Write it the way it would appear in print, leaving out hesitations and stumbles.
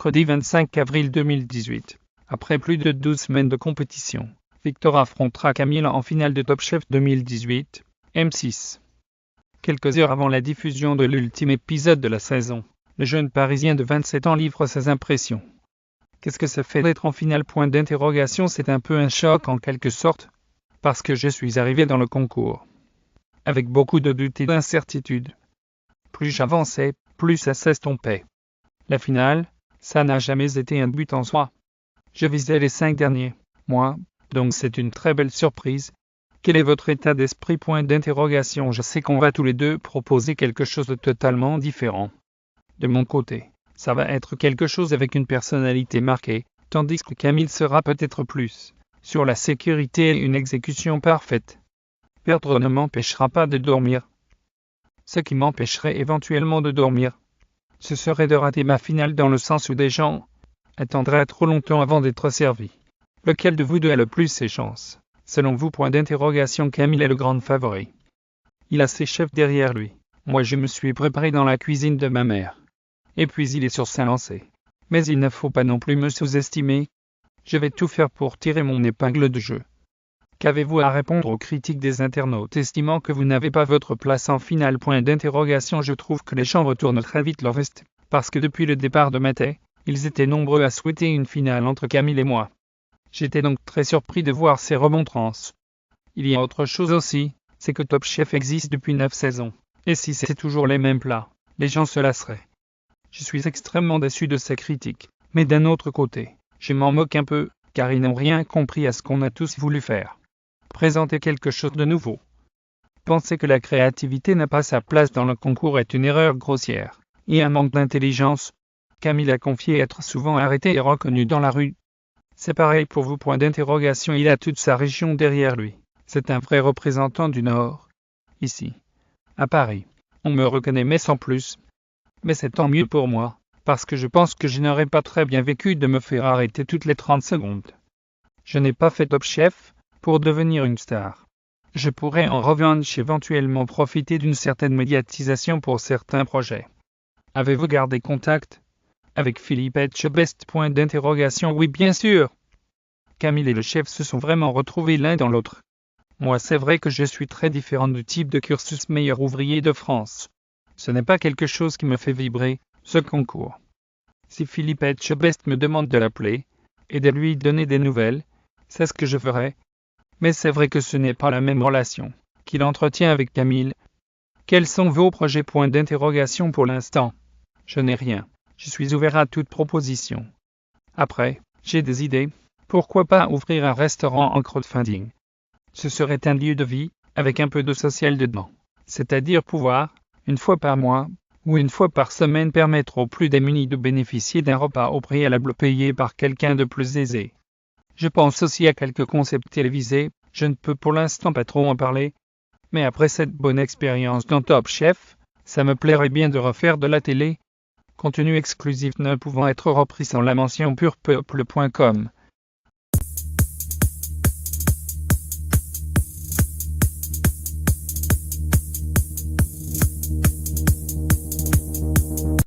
mercredi 25 avril 2018. Après plus de 12 semaines de compétition, Victor affrontera Camille en finale de Top Chef 2018, M6. Quelques heures avant la diffusion de l'ultime épisode de la saison, le jeune Parisien de 27 ans livre ses impressions. Qu'est-ce que ça fait d'être en finale ? C'est un peu un choc en quelque sorte, parce que je suis arrivé dans le concours avec beaucoup de doutes et d'incertitudes. Plus j'avançais, plus ça s'estompait. La finale, ça n'a jamais été un but en soi. Je visais les 5 derniers, moi, donc c'est une très belle surprise. Quel est votre état d'esprit ? Je sais qu'on va tous les deux proposer quelque chose de totalement différent. De mon côté, ça va être quelque chose avec une personnalité marquée, tandis que Camille sera peut-être plus sur la sécurité et une exécution parfaite. Perdre ne m'empêchera pas de dormir. Ce qui m'empêcherait éventuellement de dormir, ce serait de rater ma finale dans le sens où des gens attendraient trop longtemps avant d'être servis. Lequel de vous deux a le plus ses chances ? Selon vous ? Camille est le grand favori. Il a ses chefs derrière lui. Moi je me suis préparé dans la cuisine de ma mère. Et puis il est sur sa lancée. Mais il ne faut pas non plus me sous-estimer. Je vais tout faire pour tirer mon épingle de jeu. Qu'avez-vous à répondre aux critiques des internautes estimant que vous n'avez pas votre place en finale ? Je trouve que les gens retournent très vite leur veste, parce que depuis le départ de Mathé, ils étaient nombreux à souhaiter une finale entre Camille et moi. J'étais donc très surpris de voir ces remontrances. Il y a autre chose aussi, c'est que Top Chef existe depuis 9 saisons. Et si c'est toujours les mêmes plats, les gens se lasseraient. Je suis extrêmement déçu de ces critiques, mais d'un autre côté, je m'en moque un peu, car ils n'ont rien compris à ce qu'on a tous voulu faire. Présenter quelque chose de nouveau. Penser que la créativité n'a pas sa place dans le concours est une erreur grossière, et un manque d'intelligence. Camille a confié être souvent arrêté et reconnu dans la rue. C'est pareil pour vous ? Il a toute sa région derrière lui. C'est un vrai représentant du Nord. Ici, à Paris, on me reconnaît mais sans plus. Mais c'est tant mieux pour moi, parce que je pense que je n'aurais pas très bien vécu de me faire arrêter toutes les 30 secondes. Je n'ai pas fait Top Chef pour devenir une star. Je pourrais en revanche éventuellement profiter d'une certaine médiatisation pour certains projets. Avez-vous gardé contact avec Philippe Etchebest ? Oui, bien sûr. Camille et le chef se sont vraiment retrouvés l'un dans l'autre. Moi, c'est vrai que je suis très différent du type de cursus meilleur ouvrier de France. Ce n'est pas quelque chose qui me fait vibrer, ce concours. Si Philippe Etchebest me demande de l'appeler et de lui donner des nouvelles, c'est ce que je ferai. Mais c'est vrai que ce n'est pas la même relation qu'il entretient avec Camille. Quels sont vos projets ? Pour l'instant, je n'ai rien. Je suis ouvert à toute proposition. Après, j'ai des idées. Pourquoi pas ouvrir un restaurant en crowdfunding ? Ce serait un lieu de vie, avec un peu de social dedans. C'est-à-dire pouvoir, une fois par mois, ou une fois par semaine, permettre aux plus démunis de bénéficier d'un repas au préalable payé par quelqu'un de plus aisé. Je pense aussi à quelques concepts télévisés, je ne peux pour l'instant pas trop en parler. Mais après cette bonne expérience dans Top Chef, ça me plairait bien de refaire de la télé. Contenu exclusif ne pouvant être repris sans la mention purepeuple.com.